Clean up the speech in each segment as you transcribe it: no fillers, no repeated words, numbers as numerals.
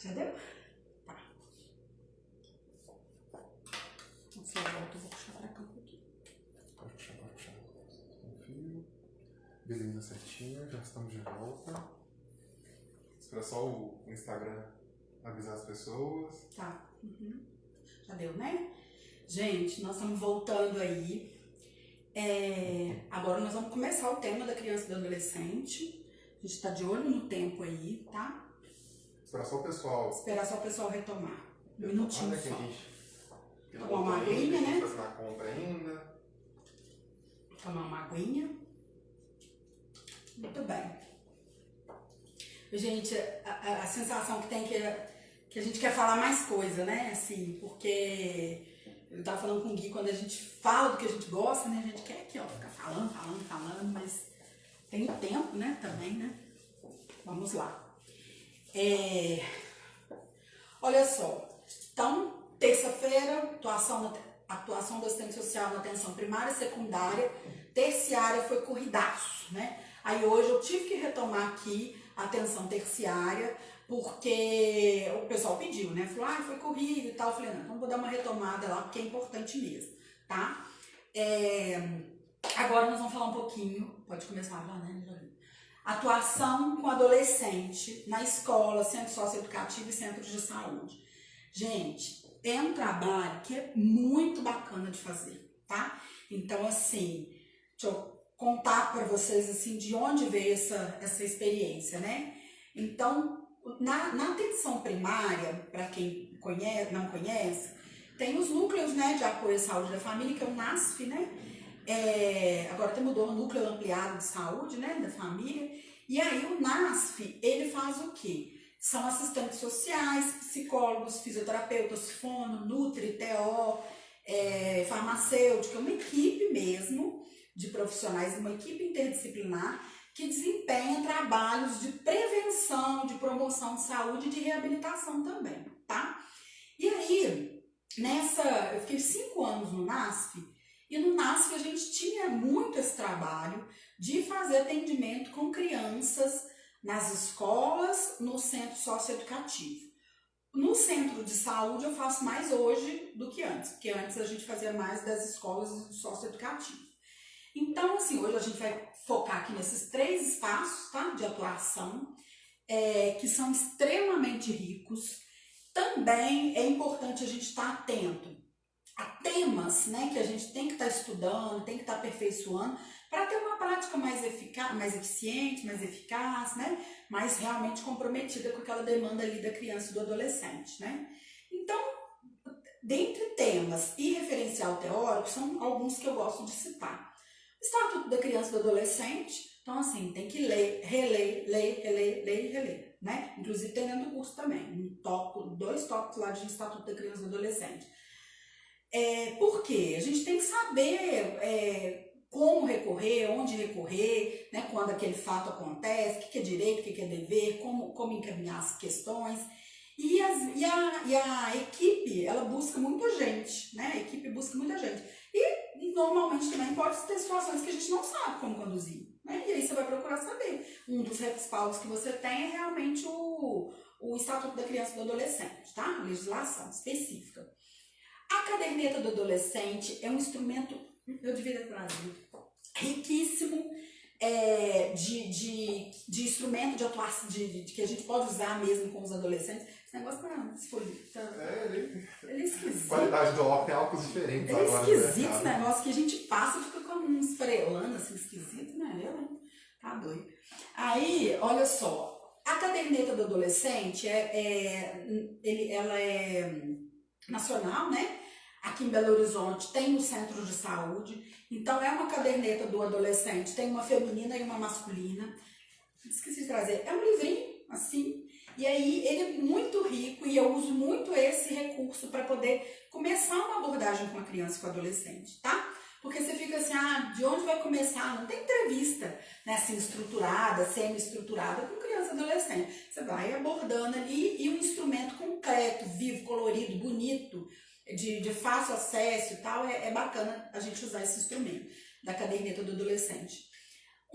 Já deu? Tá. Você volta, eu vou puxar pra cá um pouquinho. Pode puxar, pode puxar. Confio. Beleza, certinho, já estamos de volta. Espera só o Instagram avisar as pessoas. Tá. Já deu, né? Gente, nós estamos voltando aí. Agora nós vamos começar o tema da criança e do adolescente. A gente tá de olho no tempo aí, tá? Esperar só o pessoal. Esperar só o pessoal retomar. Um minutinho só. Tomar uma aguinha, né? Fazer na compra ainda. Tomar uma aguinha. Muito bem. Gente, a sensação que tem que a gente quer falar mais coisa, né? Assim, porque eu tava falando com o Gui, quando a gente fala do que a gente gosta, né? A gente quer aqui, ó, ficar falando, mas tem o tempo, né? Também, né? Vamos lá. Olha só. Então, terça-feira, atuação do assistente social na atenção primária, secundária, terciária foi corridaço, né? Aí hoje eu tive que retomar aqui a atenção terciária, porque o pessoal pediu, né? Falou, foi corrido e tal. Eu falei, não, então vou dar uma retomada lá, porque é importante mesmo, tá? Agora nós vamos falar um pouquinho, pode começar lá, né? Atuação com adolescente na escola, centro socioeducativo e centros de saúde. Gente, é um trabalho que é muito bacana de fazer, tá? Então, assim, deixa eu contar para vocês, assim, de onde veio essa experiência, né? Então, na atenção primária, para quem não conhece, tem os núcleos, né, de apoio à saúde da família, que é o NASF, né? Agora até mudou o núcleo ampliado de saúde, né, da família. E aí o NASF, ele faz o quê? São assistentes sociais, psicólogos, fisioterapeutas, fono, nutri, TO, farmacêutica, uma equipe mesmo de profissionais, uma equipe interdisciplinar que desempenha trabalhos de prevenção, de promoção de saúde e de reabilitação também, tá? E aí, eu fiquei 5 anos no NASF, e no NASF a gente tinha muito esse trabalho de fazer atendimento com crianças nas escolas, no centro socioeducativo. No centro de saúde eu faço mais hoje do que antes, porque antes a gente fazia mais das escolas e do socioeducativo. Então, assim, hoje a gente vai focar aqui nesses 3 espaços, tá, de atuação, que são extremamente ricos. Também é importante a gente estar atento a temas, né, que a gente tem que estar estudando, tem que estar aperfeiçoando, para ter uma prática mais eficaz, mais eficiente, mais eficaz, né, mais realmente comprometida com aquela demanda ali da criança e do adolescente, né. Então, dentre temas e referencial teórico, são alguns que eu gosto de citar. Estatuto da Criança e do Adolescente, então assim, tem que ler, reler, ler e reler, né? Inclusive tem dentro do curso também, 2 tópicos lá de Estatuto da Criança e do Adolescente. Por quê? A gente tem que saber como recorrer, onde recorrer, né? Quando aquele fato acontece, o que é direito, o que é dever, como encaminhar as questões. E a equipe, ela busca muita gente, né? A equipe busca muita gente. E normalmente também pode ter situações que a gente não sabe como conduzir, né? E aí você vai procurar saber. Um dos respaldos que você tem é realmente o Estatuto da Criança e do Adolescente, tá? A legislação específica. A caderneta do adolescente é um instrumento, eu devia ter trazido, riquíssimo de instrumento de atuação, que a gente pode usar mesmo com os adolescentes. Esse negócio ele é esquisito. Qualidade do óculos tem álcool diferentes. Ele é esquisito esse negócio que a gente passa e fica como um esfrelando assim, esquisito, né? Tá doido. Aí, olha só, a caderneta do adolescente, ela é nacional, né? Aqui em Belo Horizonte tem um centro de saúde, então é uma caderneta do adolescente, tem uma feminina e uma masculina. Esqueci de trazer, é um livrinho, assim, e aí ele é muito rico e eu uso muito esse recurso para poder começar uma abordagem com a criança e com o adolescente, tá? Porque você fica assim, de onde vai começar? Não tem entrevista, né, assim, estruturada, semi-estruturada com criança e adolescente. Você vai abordando ali e um instrumento concreto, vivo, colorido, bonito, de fácil acesso e tal, é bacana a gente usar esse instrumento da caderneta do adolescente.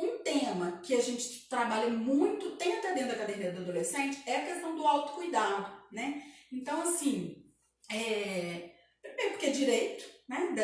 Um tema que a gente trabalha muito, tem até dentro da academia do adolescente, é a questão do autocuidado, né? Então, assim, primeiro porque é direito, né?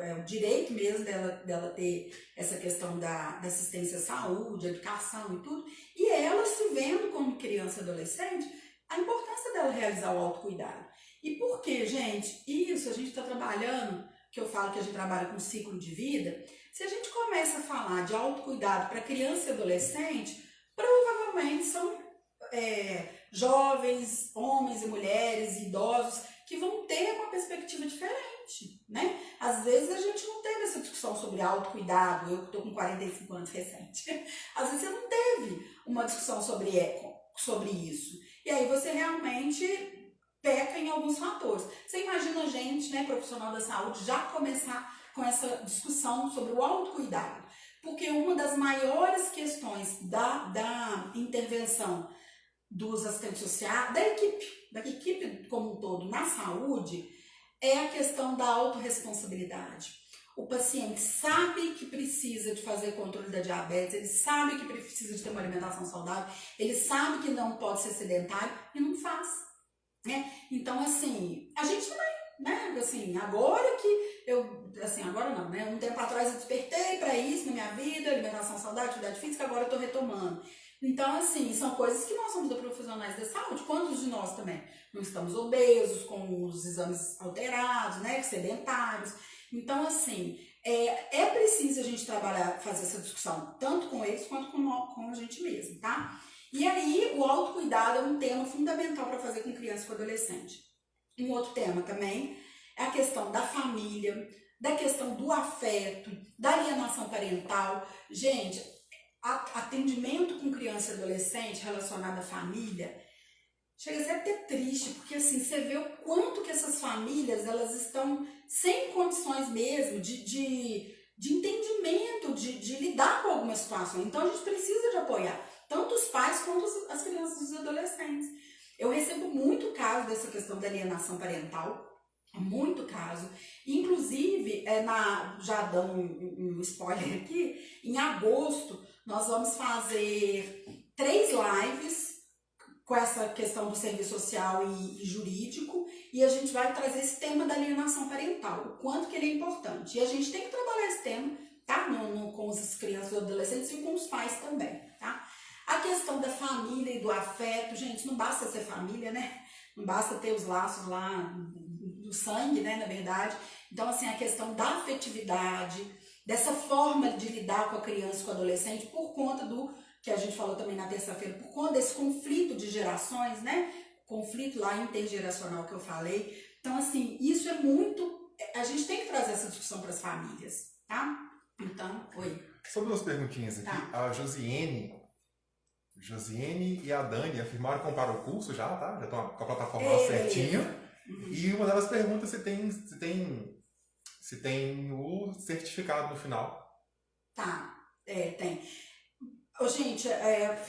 É o direito mesmo dela ter essa questão da assistência à saúde, educação e tudo, e ela se vendo como criança e adolescente, a importância dela realizar o autocuidado. E por que, gente? Isso a gente está trabalhando, que eu falo que a gente trabalha com ciclo de vida, se a gente começa a falar de autocuidado para criança e adolescente, provavelmente são jovens, homens e mulheres, idosos, que vão ter uma perspectiva diferente, né? Às vezes a gente não teve essa discussão sobre autocuidado, eu que estou com 45 anos recente, às vezes você não teve uma discussão sobre isso. E aí você realmente peca em alguns fatores. Você imagina a gente, né, profissional da saúde, já começar com essa discussão sobre o autocuidado, porque uma das maiores questões da intervenção dos assistentes sociais, da equipe como um todo na saúde, é a questão da autorresponsabilidade. O paciente sabe que precisa de fazer controle da diabetes, ele sabe que precisa de ter uma alimentação saudável, ele sabe que não pode ser sedentário e não faz, né? Então, assim, a gente também, né? Assim, agora não, né? Um tempo atrás eu despertei para isso na minha vida, alimentação saudável, atividade física, agora eu tô retomando. Então, assim, são coisas que nós somos profissionais da saúde. Quantos de nós também não estamos obesos, com os exames alterados, né, sedentários? Então, assim, é preciso a gente trabalhar, fazer essa discussão, tanto com eles quanto com a gente mesmo, tá? E aí, o autocuidado é um tema fundamental para fazer com criança e com adolescente. Um outro tema também é a questão da família, da questão do afeto, da alienação parental. Gente, atendimento com criança e adolescente relacionado à família chega a ser até triste, porque assim, você vê o quanto que essas famílias elas estão sem condições mesmo de entendimento, de lidar com alguma situação. Então a gente precisa de apoiar tanto os pais quanto as crianças e os adolescentes. Eu recebo muito caso dessa questão da alienação parental, muito caso. Inclusive, já dando um spoiler aqui, em agosto nós vamos fazer 3 lives com essa questão do serviço social e jurídico, e a gente vai trazer esse tema da alienação parental, o quanto que ele é importante. E a gente tem que trabalhar esse tema, tá? Com as crianças e adolescentes e com os pais também, tá? A questão da família e do afeto, gente, não basta ser família, né? Não basta ter os laços lá do sangue, né, na verdade. Então, assim, a questão da afetividade, dessa forma de lidar com a criança e com o adolescente, por conta do que a gente falou também na terça-feira, por conta desse conflito de gerações, né? Conflito lá intergeracional que eu falei. Então, assim, isso é muito... A gente tem que trazer essa discussão para as famílias, tá? Então, oi. Só 2 perguntinhas aqui. Tá. A Josiene e a Dani afirmaram que compraram o curso já, tá? Já estão com a plataforma lá certinho. Uhum. E uma delas pergunta se tem o certificado no final. Tá, tem. Gente,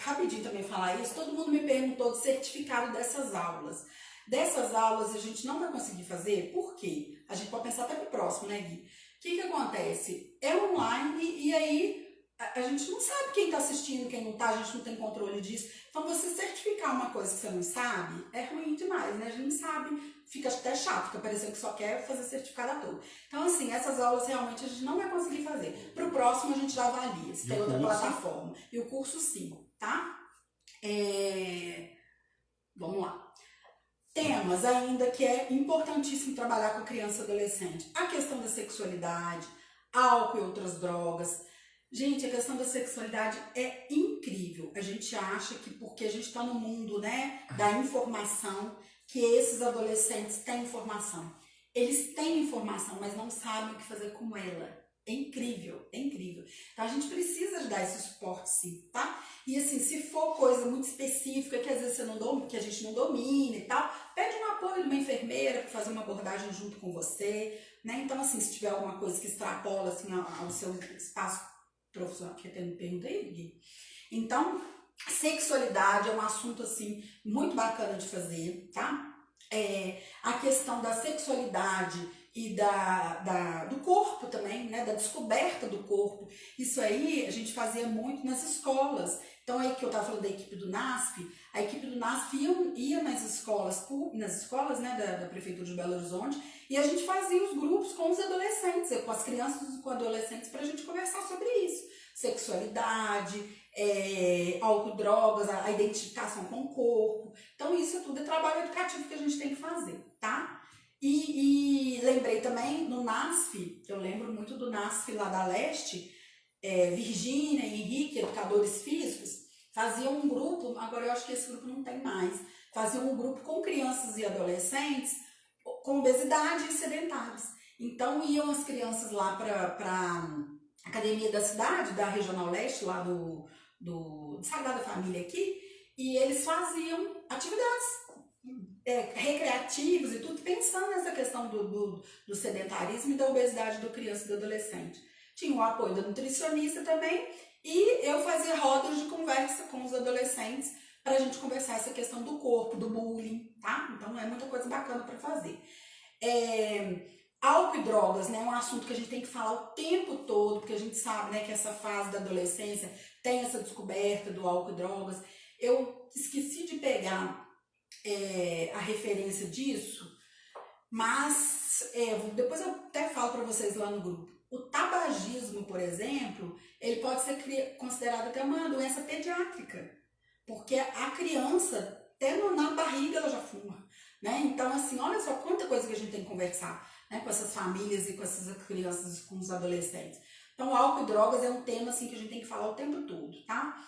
rapidinho também falar isso, todo mundo me perguntou do certificado dessas aulas. Dessas aulas a gente não vai conseguir fazer, por quê? A gente pode pensar até pro próximo, né, Gui? O que acontece? É online e aí a gente não sabe quem está assistindo, quem não está, a gente não tem controle disso. Então, você certificar uma coisa que você não sabe é ruim demais, né? A gente não sabe, fica até chato, fica parecendo que só quer fazer certificado à toa. Então, assim, essas aulas realmente a gente não vai conseguir fazer. Para o próximo, a gente já avalia, se tem outra plataforma. E o curso, sim, tá? Vamos lá. Temas ainda que é importantíssimo trabalhar com a criança e adolescente. A questão da sexualidade, álcool e outras drogas. Gente, a questão da sexualidade é incrível. A gente acha que porque a gente está no mundo, né, da informação, que esses adolescentes têm informação. Eles têm informação, mas não sabem o que fazer com ela. É incrível, é incrível. Então a gente precisa de dar esse suporte, sim, tá? E assim, se for coisa muito específica que às vezes que a gente não domina e tal, pede um apoio de uma enfermeira para fazer uma abordagem junto com você, né? Então assim, se tiver alguma coisa que extrapola assim ao seu espaço profissional, que eu perguntei, Gui. Então, sexualidade é um assunto assim muito bacana de fazer, tá? A questão da sexualidade e do corpo também, né? Da descoberta do corpo. Isso aí a gente fazia muito nas escolas. Então aí que eu estava falando da equipe do NASF, a equipe do NASF ia nas escolas, né, da Prefeitura de Belo Horizonte, e a gente fazia os grupos com os adolescentes, com as crianças e com adolescentes, para a gente conversar sobre isso. Sexualidade, álcool, drogas, a identificação com o corpo. Então isso tudo é trabalho educativo que a gente tem que fazer, tá? E lembrei também no NASF, eu lembro muito do NASF lá da Leste, Virgínia e Henrique, educadores físicos, faziam um grupo, agora eu acho que esse grupo não tem mais, faziam um grupo com crianças e adolescentes com obesidade e sedentários. Então iam as crianças lá para academia da cidade, da Regional Leste, lá do Sagrada Família aqui, e eles faziam atividades recreativas e tudo, pensando nessa questão do sedentarismo e da obesidade do criança e do adolescente. Tinha o apoio da nutricionista também, e eu fazia rodas de conversa com os adolescentes para a gente conversar essa questão do corpo, do bullying, tá? Então é muita coisa bacana para fazer. Álcool e drogas, né, é um assunto que a gente tem que falar o tempo todo, porque a gente sabe, né, que essa fase da adolescência tem essa descoberta do álcool e drogas. Eu esqueci de pegar a referência disso, mas depois eu até falo para vocês lá no grupo. O tabagismo, por exemplo, ele pode ser considerado até uma doença pediátrica, porque a criança, até na barriga, ela já fuma, né? Então, assim, olha só quanta coisa que a gente tem que conversar, né, com essas famílias e com essas crianças, com os adolescentes. Então, álcool e drogas é um tema assim, que a gente tem que falar o tempo todo, tá?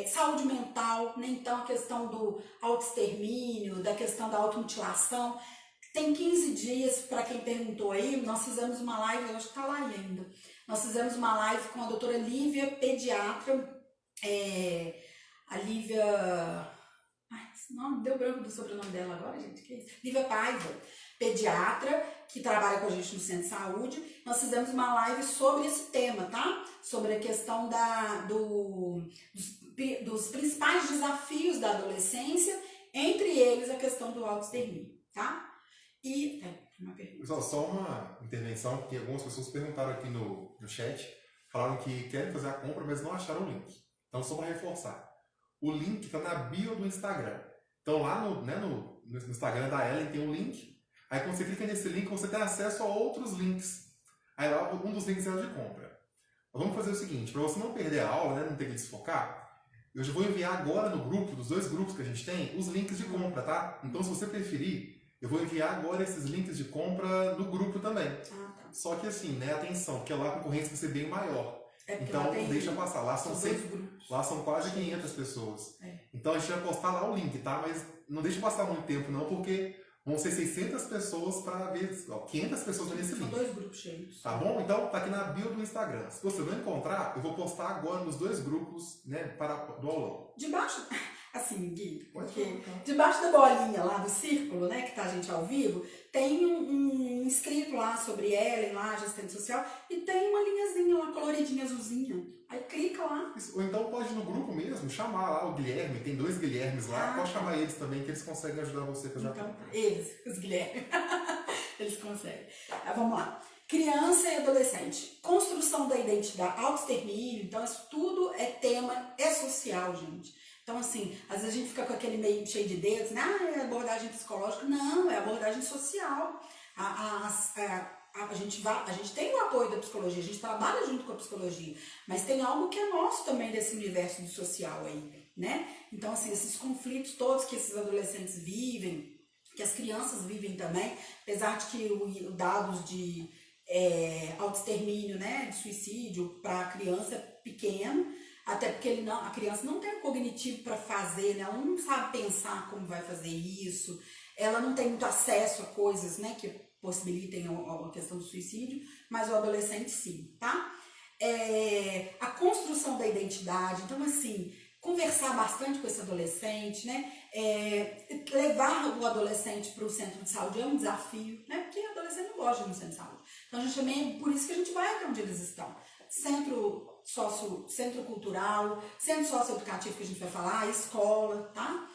Saúde mental, né? Então a questão do autoextermínio, da questão da automutilação. Tem 15 dias, para quem perguntou aí, nós fizemos uma live, eu acho que tá lá ainda. Nós fizemos uma live com a doutora Lívia, pediatra, a Lívia... Ai, não, deu branco do sobrenome dela agora, gente, que é isso? Lívia Paiva, pediatra, que trabalha com a gente no Centro de Saúde. Nós fizemos uma live sobre esse tema, tá? Sobre a questão dos principais desafios da adolescência, entre eles a questão do autoextermínio, tá? E... uma pergunta. Pessoal, só uma intervenção, porque algumas pessoas perguntaram aqui no chat, falaram que querem fazer a compra, mas não acharam o link. Então, só para reforçar. O link está na bio do Instagram. Então, lá no Instagram da Ellen tem um link. Aí, quando você clica nesse link, você tem acesso a outros links. Aí, lá, um dos links é o de compra. Mas vamos fazer o seguinte, para você não perder a aula, né, não ter que desfocar, eu já vou enviar agora no grupo, dos 2 grupos que a gente tem, os links de compra, tá? Então, se você preferir, eu vou enviar agora esses links de compra no grupo também. Tá. Só que assim, né, atenção, porque lá a concorrência vai ser bem maior. Então, não deixa passar. Lá são quase 500 pessoas. Então a gente vai postar lá o link, tá? Mas não deixa passar muito tempo não, porque vão ser 600 pessoas para ver, 500 pessoas nesse link. São 2 grupos cheios. Tá bom? Então tá aqui na bio do Instagram. Se você não encontrar, eu vou postar agora nos 2 grupos, né, do aulão. Debaixo, assim, Gui, porque debaixo da bolinha lá do círculo, né, que tá a gente ao vivo, tem um escrito lá sobre Ellen, lá, assistente social, e tem uma linhazinha lá, coloridinha, azulzinha. Aí clica lá. Ou então pode ir no grupo mesmo, chamar lá o Guilherme, tem 2 Guilhermes lá, pode chamar eles também, que eles conseguem ajudar você a fazer então, eles, os Guilherme, eles conseguem. Vamos lá. Criança e adolescente, construção da identidade, autoextermínio, então isso tudo é tema, é social, gente. Então, assim, às vezes a gente fica com aquele meio cheio de dedos, né? É abordagem psicológica. Não, é abordagem social. A gente tem o apoio da psicologia, a gente trabalha junto com a psicologia, mas tem algo que é nosso também desse universo do social aí, né? Então, assim, esses conflitos todos que esses adolescentes vivem, que as crianças vivem também, apesar de que os dados de autoextermínio, né, de suicídio para a criança é pequeno, até porque a criança não tem o cognitivo para fazer, né? Ela não sabe pensar como vai fazer isso, ela não tem muito acesso a coisas, né, que possibilitem a questão do suicídio, mas o adolescente sim, tá? A construção da identidade, então assim, conversar bastante com esse adolescente, né? Levar o adolescente para o centro de saúde é um desafio, né? Porque o adolescente não gosta de ir no centro de saúde. Então a gente também, por isso que a gente vai até onde eles estão. Centro cultural, centro socioeducativo que a gente vai falar, escola, tá?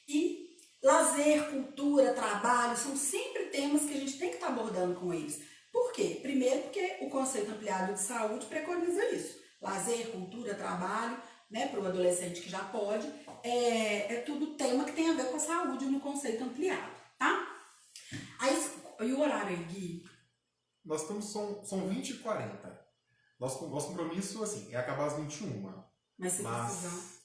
E lazer lazer, cultura, trabalho, são sempre temas que a gente tem que estar abordando com eles. Por quê? Primeiro porque o conceito ampliado de saúde preconiza isso. Lazer, cultura, trabalho, né, para o adolescente que já pode, é tudo tema que tem a ver com a saúde no conceito ampliado, tá? E o horário aí, Gui? Nós estamos, são 20h40. Nosso compromisso, assim, é acabar às 21h. Mas se precisar.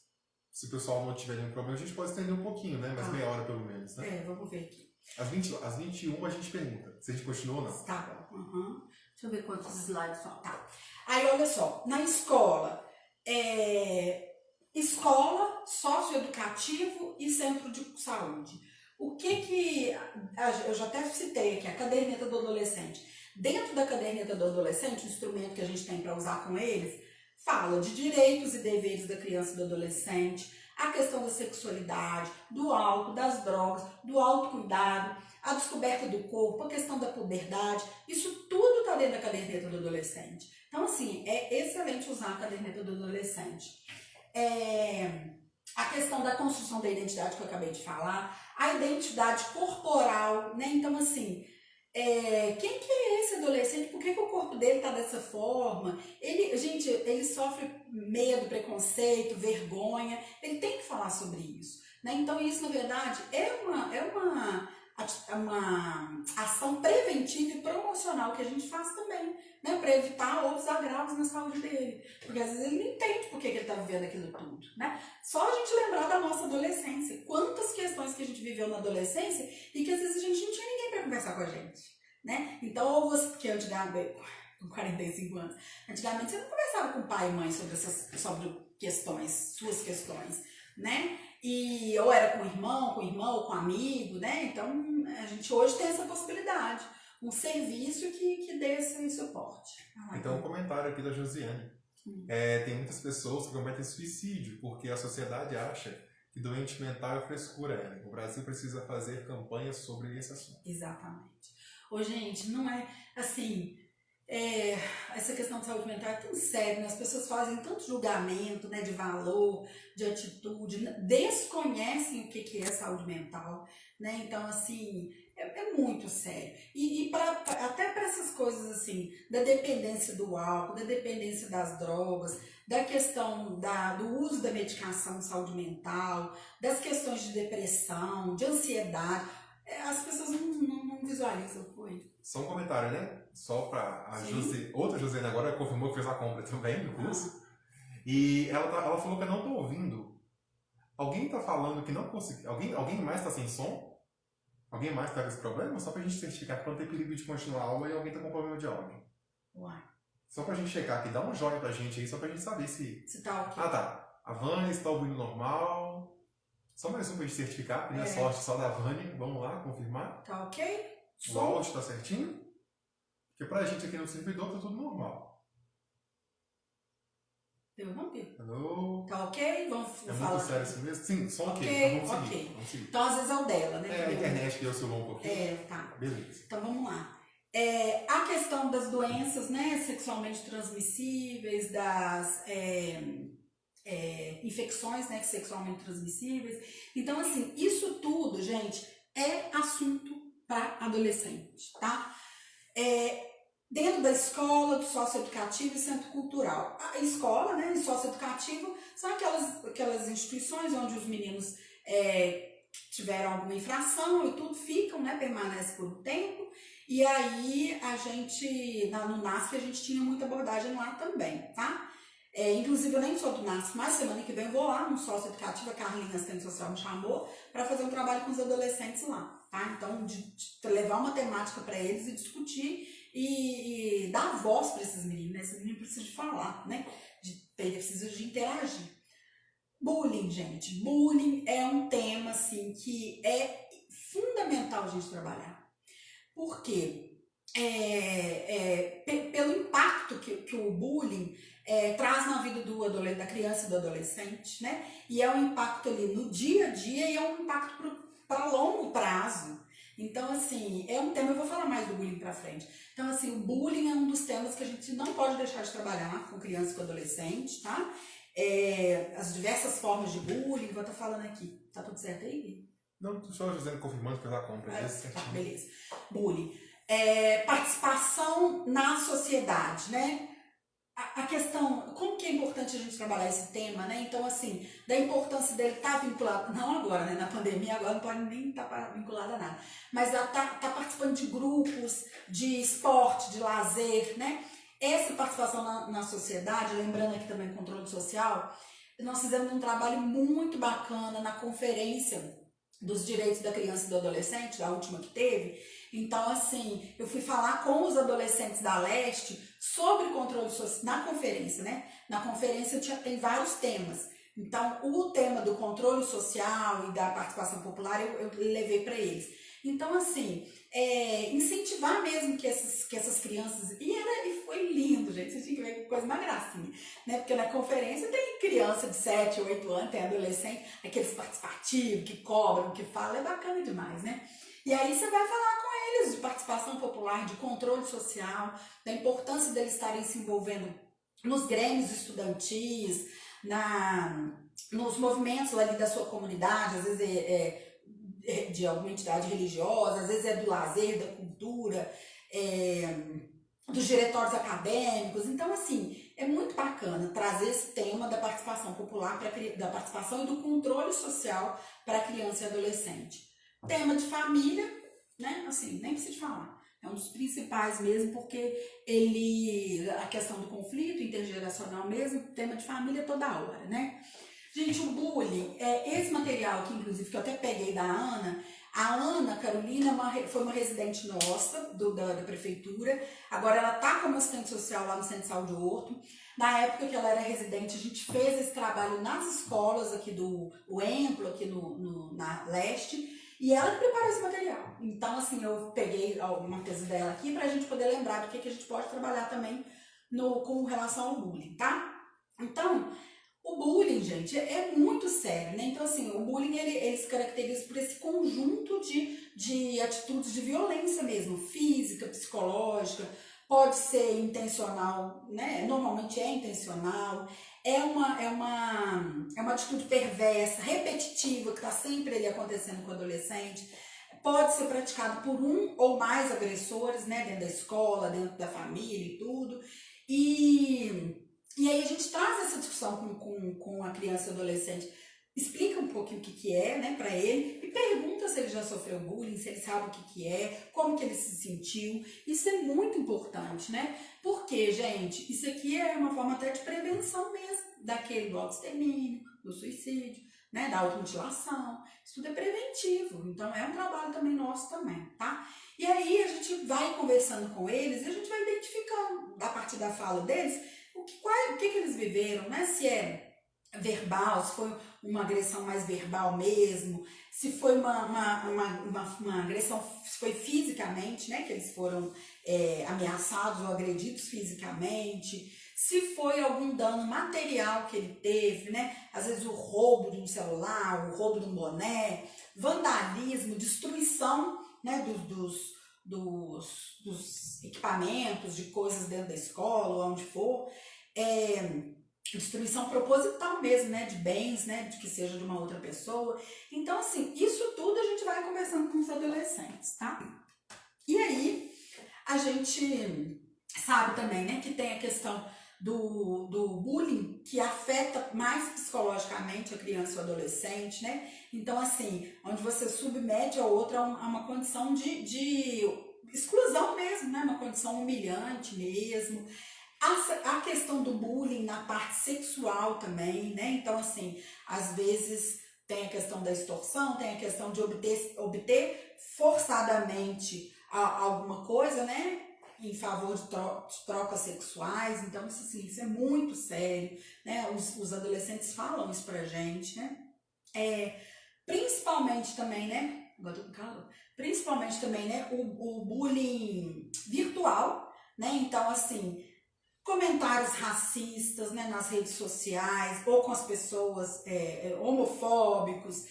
Se o pessoal não tiver nenhum problema, a gente pode estender um pouquinho, né? Mais meia hora pelo menos, né? Vamos ver aqui. Às 21h a gente pergunta se a gente continua ou não. Tá bom. Uhum. Deixa eu ver quantos slides só. Tá. Aí, olha só. Na escola, escola, socioeducativo e centro de saúde. O que eu já até citei aqui, a caderneta do adolescente. Dentro da caderneta do adolescente, o instrumento que a gente tem para usar com eles, fala de direitos e deveres da criança e do adolescente, a questão da sexualidade, do álcool, das drogas, do autocuidado, a descoberta do corpo, a questão da puberdade, isso tudo está dentro da caderneta do adolescente. Então, assim, é excelente usar a caderneta do adolescente. A questão da construção da identidade que eu acabei de falar, a identidade corporal, né? Então, assim, quem que é esse adolescente? Por que o corpo dele está dessa forma? Ele sofre medo, preconceito, vergonha. Ele tem que falar sobre isso, né? Então, isso, na verdade, é uma ação preventiva e promocional que a gente faz também, né? Para evitar outros agravos na saúde dele. Porque às vezes ele não entende por que ele está vivendo aquilo tudo, né? Só a gente lembrar da nossa adolescência. Quantas questões que a gente viveu na adolescência e que às vezes a gente não tinha ninguém para conversar com a gente, né? Então, ou você, que antigamente, com 45 anos, antigamente você não conversava com pai e mãe sobre questões, suas questões, né? Ou era com o irmão, com amigo, né? Então, a gente hoje tem essa possibilidade. Um serviço que dê esse suporte. Então, um comentário aqui da Josiane. Tem muitas pessoas que cometem suicídio porque a sociedade acha que doente mental é frescura. O Brasil precisa fazer campanhas sobre esse assunto. Exatamente. Ô, gente, não é assim... essa questão de saúde mental é tão séria, né? As pessoas fazem tanto julgamento, né, de valor, de atitude, desconhecem o que é saúde mental, né? Então, assim, é muito sério. E até para essas coisas assim, da dependência do álcool, da dependência das drogas, da questão do uso da medicação de saúde mental, das questões de depressão, de ansiedade, as pessoas não visualizam, foi. Só um comentário, né? Só para a outra Josiane agora confirmou que fez a compra também do curso. E ela falou que eu não estou ouvindo. Alguém está falando que não conseguiu. Alguém mais está sem som? Alguém mais está com esse problema? Só para a gente certificar que não tem perigo de continuar a aula e alguém está com problema de áudio. Uai. Só para a gente checar aqui, dá um joinha pra gente aí, só para a gente saber se tá ok. Ah, tá. A Vânia está ouvindo normal. Só mais um para a gente certificar, né? Sorte só da Vânia. Vamos lá, confirmar. Tá ok? O áudio está certinho? Porque pra gente aqui no servidor tá tudo normal. Eu não vi. Alô? Tá ok? Vamos falar. Muito sério assim mesmo? Sim, som ok. Então vamos seguir. Então às vezes é o dela, né? A internet que oscilou um pouquinho. Tá. Beleza. Então vamos lá. A questão das doenças, né, sexualmente transmissíveis, das infecções, né, sexualmente transmissíveis. Então, assim, isso tudo, gente, é assunto para adolescente, tá? Dentro da escola, do socioeducativo e centro cultural. A escola, né, e socioeducativo são aquelas instituições onde os meninos tiveram alguma infração e tudo ficam, né, permanecem por um tempo. E aí, a gente, no NASF, a gente tinha muita abordagem lá também, tá? Inclusive, eu nem sou do NASF, mas semana que vem eu vou lá no socioeducativo, a Carlinha, assistente social, me chamou para fazer um trabalho com os adolescentes lá, tá? Então, de levar uma temática para eles e discutir e dar voz para esses meninos, né? Esses meninos precisam de falar, né? Precisam de interagir. Bullying, gente. Bullying é um tema, assim, que é fundamental a gente trabalhar. Por quê? Pelo impacto que o bullying traz na vida da criança e do adolescente, né? E é um impacto ali no dia a dia e é um impacto para longo prazo. Então, assim, é um tema, eu vou falar mais do bullying pra frente. Então, assim, o bullying é um dos temas que a gente não pode deixar de trabalhar com criança e com adolescente, tá? As diversas formas de bullying, vou estar falando aqui. Tá tudo certo aí? Não, só José confirmando que ela compra. Tá, beleza. Bullying. Participação na sociedade, né? A questão, como que é importante a gente trabalhar esse tema, né? Então, assim, da importância dele estar vinculado, não agora, né? Na pandemia, agora não pode nem estar vinculado a nada, mas tá participando de grupos, de esporte, de lazer, né? Essa participação na sociedade, lembrando aqui também o controle social, nós fizemos um trabalho muito bacana na conferência dos direitos da criança e do adolescente, a última que teve. Então, assim, eu fui falar com os adolescentes da Leste sobre controle social, na conferência, né? Na conferência tem vários temas. Então, o tema do controle social e da participação popular eu levei para eles. Então, assim, incentivar mesmo que essas crianças... E foi lindo, gente. Vocês tinham que ver que coisa mais gracinha, né? Porque na conferência tem criança de 7, 8 anos, tem adolescente, aqueles participativos que cobram, que falam. É bacana demais, né? E aí você vai falar com eles de participação popular, de controle social, da importância deles estarem se envolvendo nos grêmios estudantis, nos movimentos ali da sua comunidade, às vezes de alguma entidade religiosa, às vezes é do lazer, da cultura, dos diretórios acadêmicos. Então, assim, é muito bacana trazer esse tema da participação popular, da participação e do controle social para criança e adolescente. Tema de família, né? Assim, nem preciso falar. É um dos principais mesmo, porque a questão do conflito intergeracional mesmo, tema de família toda hora, né? Gente, o bullying, esse material aqui, inclusive, que eu até peguei da Ana, a Ana Carolina foi uma residente nossa, da prefeitura, agora ela está como assistente social lá no Centro de Saúde Horto. Na época que ela era residente, a gente fez esse trabalho nas escolas aqui do Emplo, aqui na Leste, e ela preparou esse material. Então, assim, eu peguei uma tese dela aqui para a gente poder lembrar do que a gente pode trabalhar também com relação ao bullying, tá? Então, o bullying, gente, é muito sério, né? Então, assim, o bullying, ele se caracteriza por esse conjunto de atitudes de violência mesmo, física, psicológica, pode ser intencional, né? Normalmente é intencional, é uma atitude perversa, repetitiva, que está sempre ali acontecendo com o adolescente, pode ser praticado por um ou mais agressores, né? Dentro da escola, dentro da família e tudo, e aí a gente traz essa discussão com a criança e o adolescente, explica um pouquinho o que é, né, para ele, e pergunta se ele já sofreu bullying, se ele sabe o que é, como que ele se sentiu. Isso é muito importante, né? Porque, gente, isso aqui é uma forma até de prevenção mesmo, do autoextermínio, do suicídio, né, da automutilação. Isso tudo é preventivo, então é um trabalho também nosso também, tá? E aí a gente vai conversando com eles e a gente vai identificando, a partir da fala deles, o que eles viveram, né? Se é verbal, se foi uma agressão mais verbal mesmo, se foi uma agressão, se foi fisicamente, né? Que eles foram ameaçados ou agredidos fisicamente, se foi algum dano material que ele teve, né? Às vezes o roubo de um celular, o roubo de um boné, vandalismo, destruição, né? dos equipamentos, de coisas dentro da escola, onde for, destruição proposital mesmo, né, de bens, né, de que seja de uma outra pessoa. Então, assim, isso tudo a gente vai conversando com os adolescentes, tá? E aí, a gente sabe também, né, que tem a questão do bullying, que afeta mais psicologicamente a criança e o adolescente, né? Então, assim, onde você submete a outra a uma condição de exclusão mesmo, né? Uma condição humilhante mesmo. A questão do bullying na parte sexual também, né? Então, assim, às vezes tem a questão da extorsão, tem a questão de obter forçadamente alguma coisa, né? Em favor de trocas sexuais. Então, isso é muito sério, né? Os adolescentes falam isso pra gente, né? Principalmente também, né? Agora tô com calor. Principalmente também, né? O bullying virtual, né? Então, assim, comentários racistas, né, nas redes sociais, ou com as pessoas homofóbicos,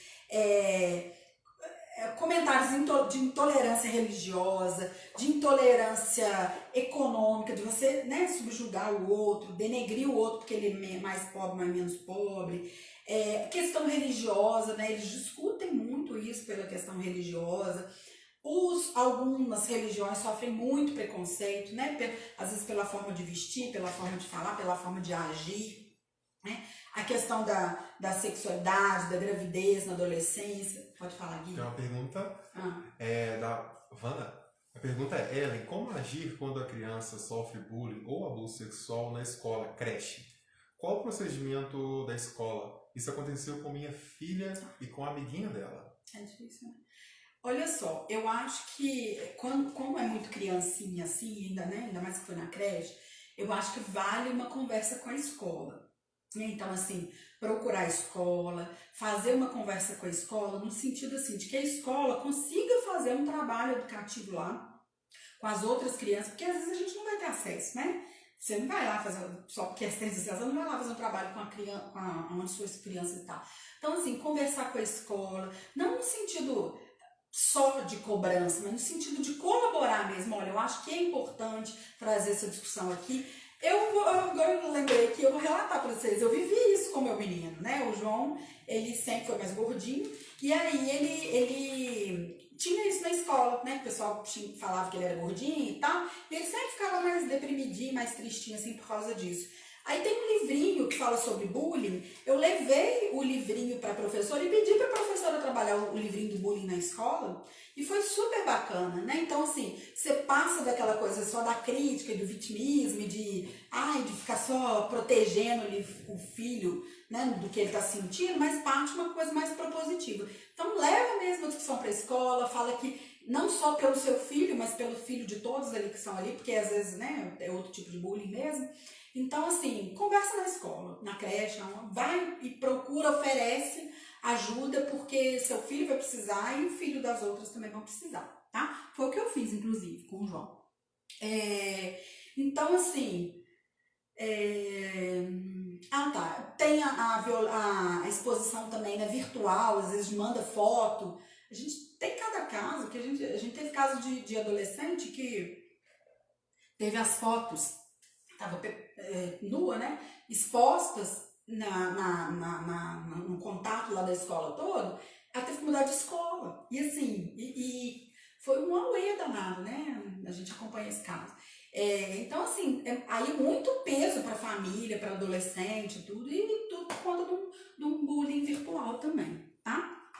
comentários de intolerância religiosa, de intolerância econômica, de você, né, subjugar o outro, denegrir o outro porque ele é mais pobre, mais menos pobre. Questão religiosa, né, eles discutem muito isso pela questão religiosa. Algumas religiões sofrem muito preconceito, né, às vezes pela forma de vestir, pela forma de falar, pela forma de agir. Né? A questão da sexualidade, da gravidez na adolescência. Pode falar, Gui? Tem uma pergunta da Vanna. A pergunta é, Ellen, como agir quando a criança sofre bullying ou abuso sexual na escola, creche? Qual o procedimento da escola? Isso aconteceu com minha filha e com a amiguinha dela. É difícil, né? Olha só, eu acho que como é muito criancinha assim, ainda mais que foi na creche, eu acho que vale uma conversa com a escola. Então, assim, procurar a escola, fazer uma conversa com a escola, no sentido assim, de que a escola consiga fazer um trabalho educativo lá, com as outras crianças, porque às vezes a gente não vai ter acesso, né? Você não vai lá fazer, só porque é assistência social, você não vai lá fazer um trabalho com a criança, onde suas crianças estão. Então, assim, conversar com a escola, não no sentido só de cobrança, mas no sentido de colaborar mesmo. Olha, eu acho que é importante trazer essa discussão aqui. Agora eu lembrei que eu vou relatar para vocês, eu vivi isso com meu menino, né? O João, ele sempre foi mais gordinho, e aí ele tinha isso na escola, né? O pessoal falava que ele era gordinho e tal, e ele sempre ficava mais deprimidinho, mais tristinho, assim, por causa disso. Aí tem um livrinho que fala sobre bullying, eu levei o livrinho para a professora e pedi para a professora trabalhar o livrinho do bullying na escola, e foi super bacana, né? Então, assim, você passa daquela coisa só da crítica e do vitimismo, de ficar só protegendo o filho, né, do que ele está sentindo, mas parte uma coisa mais propositiva. Então, leva mesmo a discussão para a escola, fala que não só pelo seu filho, mas pelo filho de todos ali que estão ali, porque às vezes, né, é outro tipo de bullying mesmo. Então, assim, conversa na escola, na creche, vai e procura, oferece ajuda, porque seu filho vai precisar e o filho das outras também vão precisar, tá? Foi o que eu fiz, inclusive, com o João. Então, assim... Tem a exposição também, né, virtual, às vezes manda foto. A gente tem cada caso, que a gente teve caso de adolescente que teve as fotos, estava nua, né, expostas no contato lá da escola todo, ela teve que mudar de escola. E assim, foi um auê danado, né? A gente acompanha esse caso. Então, assim, aí muito peso para a família, para adolescente, tudo, e tudo por conta de um bullying virtual também, tá?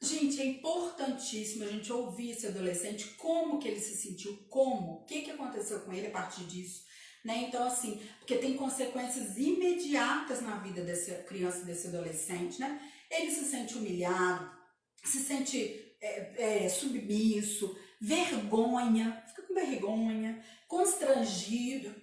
Gente, é importantíssimo a gente ouvir esse adolescente, como que ele se sentiu, o que aconteceu com ele a partir disso, né? Então, assim, porque tem consequências imediatas na vida dessa criança, desse adolescente, né? Ele se sente humilhado, se sente submisso, fica com vergonha, constrangido,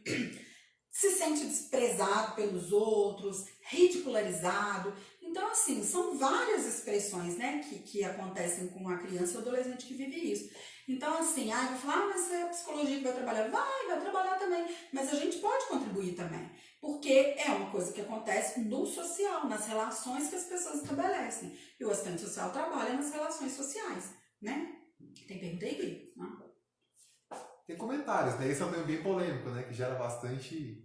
se sente desprezado pelos outros, ridicularizado. Então, assim, são várias expressões, né, que acontecem com a criança e o adolescente que vive isso. Então, assim, eu vou falar, mas é a psicologia que vai trabalhar. Vai trabalhar também, mas a gente pode contribuir também, porque é uma coisa que acontece no social, nas relações que as pessoas estabelecem. E o assistente social trabalha nas relações sociais, né? Tem pergunta aí, Gui? Tem comentários, né? Esse é um tema bem polêmico, né? Que gera bastante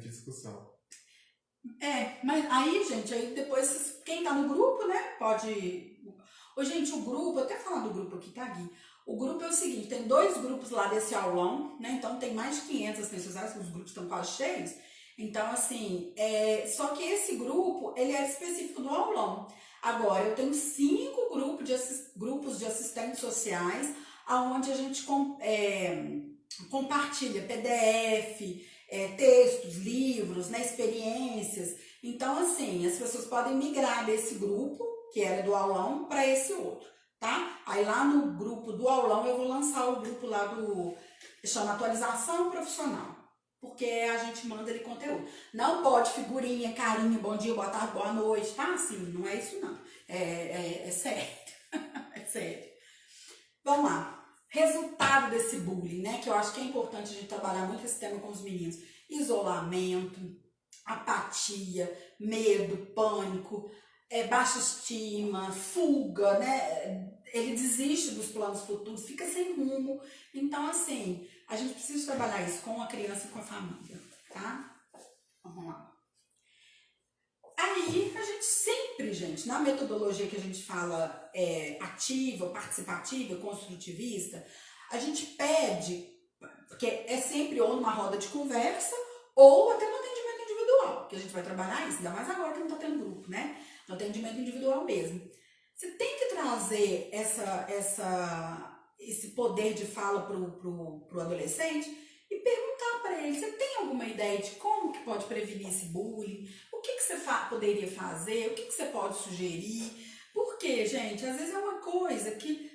discussão. Mas aí, gente, aí depois, quem tá no grupo, né, pode... gente, o grupo, até falar do grupo aqui, tá, Gui? O grupo é o seguinte, tem 2 grupos lá desse aulão, né, então tem mais de 500 assistentes sociais, os grupos estão quase cheios. Então, assim, só que esse grupo, ele é específico do aulão. Agora, eu tenho 5 grupos de assistentes sociais, onde a gente compartilha PDF, textos, livros, né, experiências. Então, assim, as pessoas podem migrar desse grupo, que era do aulão, para esse outro, tá? Aí lá no grupo do aulão eu vou lançar o grupo lá chama Atualização Profissional, porque a gente manda ali conteúdo. Não pode figurinha, carinha, bom dia, boa tarde, boa noite, tá? Assim, não é isso não. É sério. É sério. Vamos lá. Resultado desse bullying, né? Que eu acho que é importante a gente trabalhar muito esse tema com os meninos. Isolamento, apatia, medo, pânico, baixa estima, fuga, né? Ele desiste dos planos futuros, fica sem rumo. Então, assim, a gente precisa trabalhar isso com a criança e com a família, tá? Vamos lá. Aí, a gente sempre, gente, na metodologia que a gente fala ativa, participativa, construtivista, a gente pede, que é sempre ou numa roda de conversa, ou até no atendimento individual, que a gente vai trabalhar isso, ainda mais agora que não tá tendo grupo, né? No atendimento individual mesmo. Você tem que trazer esse poder de fala pro adolescente e perguntar para ele, você tem alguma ideia de como que pode prevenir esse bullying? O que você poderia fazer? O que você pode sugerir? Porque, gente, às vezes é uma coisa que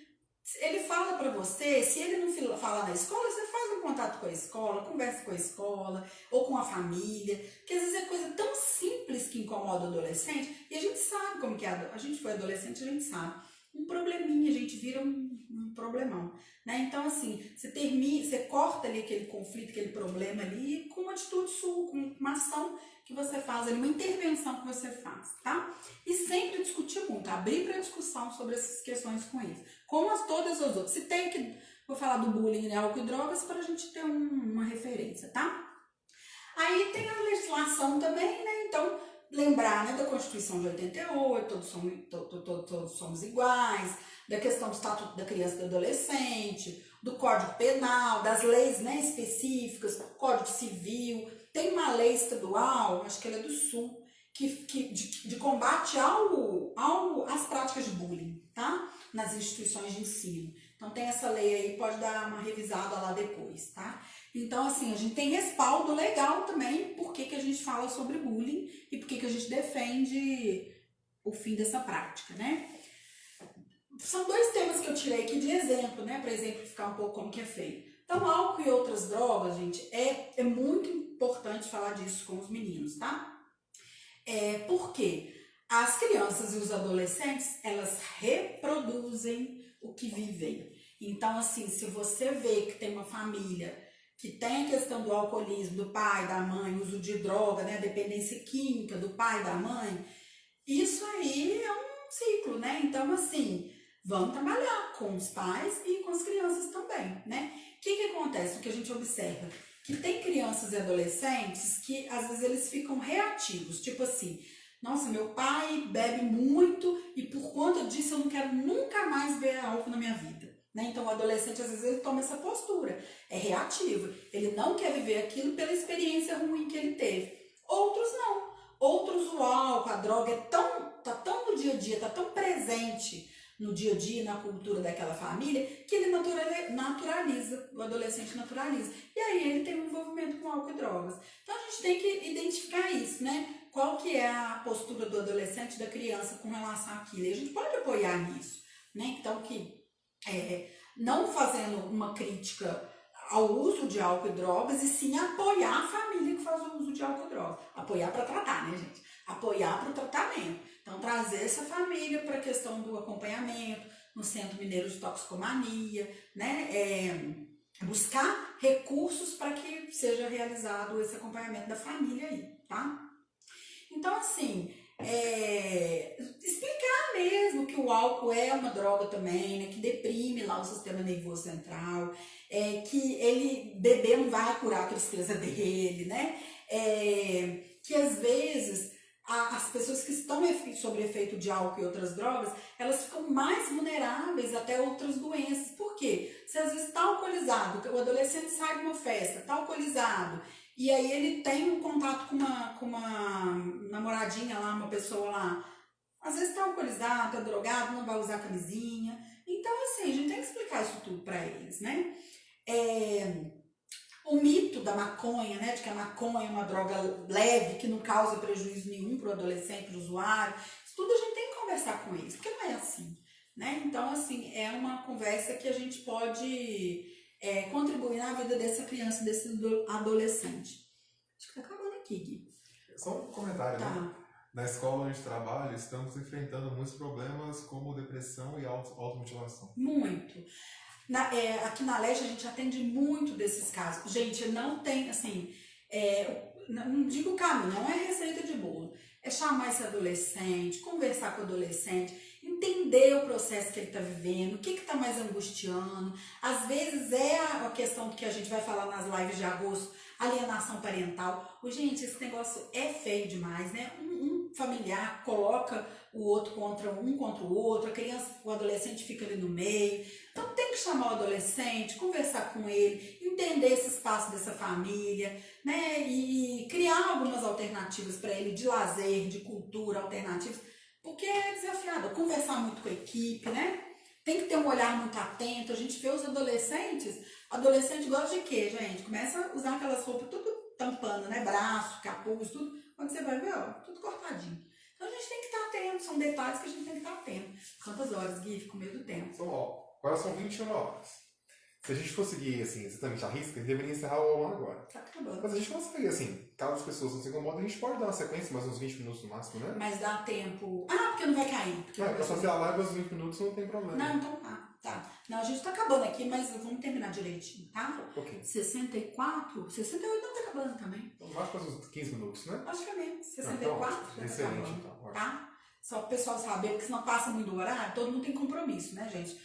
ele fala para você, se ele não falar na escola, você faz um contato com a escola, conversa com a escola ou com a família, que às vezes é coisa tão simples que incomoda o adolescente, e a gente sabe como que é, a gente foi adolescente, a gente sabe. Um probleminha, a gente vira um problemão, né? Então, assim, você corta ali aquele conflito, aquele problema ali com uma atitude sua, com uma ação que você faz ali, uma intervenção que você faz, tá? E sempre discutir muito, abrir para discussão sobre essas questões com eles, como todas as outras. Se tem que, vou falar do bullying, né, álcool e drogas, para a gente ter uma referência, tá? Aí tem a legislação também, né? Então, lembrar, né, da Constituição de 88, todos somos iguais, da questão do Estatuto da Criança e do Adolescente, do Código Penal, das leis, né, específicas, Código Civil. Tem uma lei estadual, acho que ela é do Sul, de combate às práticas de bullying, tá? Nas instituições de ensino. Então tem essa lei aí, pode dar uma revisada lá depois, tá? Então, assim, a gente tem respaldo legal também por que a gente fala sobre bullying e por que a gente defende o fim dessa prática, né? São dois temas que eu tirei aqui de exemplo, né? Para exemplificar um pouco como que é feito. Então, álcool e outras drogas, gente, é muito importante falar disso com os meninos, tá? Porque as crianças e os adolescentes, elas reproduzem o que vivem. Então, assim, se você vê que tem uma família que tem a questão do alcoolismo do pai, da mãe, uso de droga, né, dependência química do pai, da mãe, isso aí é um ciclo, né? Então, assim, vamos trabalhar com os pais e com as crianças também, né? O que acontece? O que a gente observa? Que tem crianças e adolescentes que, às vezes, eles ficam reativos, tipo assim, nossa, meu pai bebe muito e por conta disso eu não quero nunca mais ver álcool na minha vida. Né? Então, o adolescente, às vezes, ele toma essa postura, é reativo, ele não quer viver aquilo pela experiência ruim que ele teve. Outros não. Outros, o álcool, a droga tá tão no dia a dia, tá tão presente no dia a dia, na cultura daquela família, que ele naturaliza, o adolescente naturaliza. E aí ele tem um envolvimento com álcool e drogas. Então, a gente tem que identificar isso, né? Qual que é a postura do adolescente, da criança com relação àquilo. E a gente pode apoiar nisso, né? Então, não fazendo uma crítica ao uso de álcool e drogas, e sim apoiar a família que faz o uso de álcool e drogas. Apoiar para tratar, né, gente? Apoiar para o tratamento. Então, trazer essa família para a questão do acompanhamento no Centro Mineiro de Toxicomania, né? Buscar recursos para que seja realizado esse acompanhamento da família aí, tá? Então, assim, explicar mesmo que o álcool é uma droga também, né, que deprime lá o sistema nervoso central, que ele beber não vai curar a tristeza dele, né? Que às vezes as pessoas que estão sob efeito de álcool e outras drogas, elas ficam mais vulneráveis até a outras doenças. Por quê? Se às vezes está alcoolizado, o adolescente sai de uma festa, está alcoolizado, e aí ele tem um contato com uma namoradinha lá, uma pessoa lá, às vezes tá alcoolizado, tá drogado, não vai usar camisinha. Então, assim, a gente tem que explicar isso tudo para eles, né? O mito da maconha, né, de que a maconha é uma droga leve, que não causa prejuízo nenhum para o adolescente, para o usuário, isso tudo a gente tem que conversar com eles, porque não é assim, né? Então, assim, é uma conversa que a gente pode contribuir na vida dessa criança, desse adolescente. Acho que tá acabando aqui, Gui. Só um comentário, Tá. né? Na escola onde trabalho, estamos enfrentando muitos problemas como depressão e automutilação. Muito. Aqui na Leste a gente atende muito desses casos. Gente, não tem, assim, não digo caminho, não é receita de bolo. é chamar esse adolescente, conversar com o adolescente, entender o processo que ele está vivendo, o que está mais angustiando. Às vezes é a questão que a gente vai falar nas lives de agosto, alienação parental. Gente, esse negócio é feio demais, né? Um familiar coloca o outro contra o outro, a criança, o adolescente fica ali no meio. Então tem que chamar o adolescente, conversar com ele, entender esse espaço dessa família, né? E criar algumas alternativas para ele de lazer, de cultura, alternativas, porque é desafiador. Conversar muito com a equipe, né? Tem que ter um olhar muito atento. A gente vê os adolescente gosta de quê, gente? Começa a usar aquelas roupas tudo tampando, né? Braço, capuz, tudo. Quando você vai ver, ó, tudo cortadinho. Então a gente tem que estar atento, são detalhes que a gente tem que estar atento. Quantas horas, Gui? Fico com medo do tempo. Então, ó, agora são 21 horas. Se a gente conseguir, assim, exatamente a risca, a gente deveria encerrar o aula agora. Tá acabando. Mas a gente consegue, assim, caso as pessoas não se incomodem, a gente pode dar uma sequência, mais uns 20 minutos no máximo, né? Mas dá tempo. Ah, porque não vai cair. Porque Pra fazer a live aos 20 minutos não tem problema. Não, então tá. Não, a gente tá acabando aqui, mas vamos terminar direitinho, tá? Ok. 64, 68 não tá acabando também. Então, mais para uns 15 minutos, né? Acho que é mesmo. Então, 64 já tá excelente, acabando, então. tá? Só para o pessoal saber, porque senão passa muito do horário, todo mundo tem compromisso, né, gente?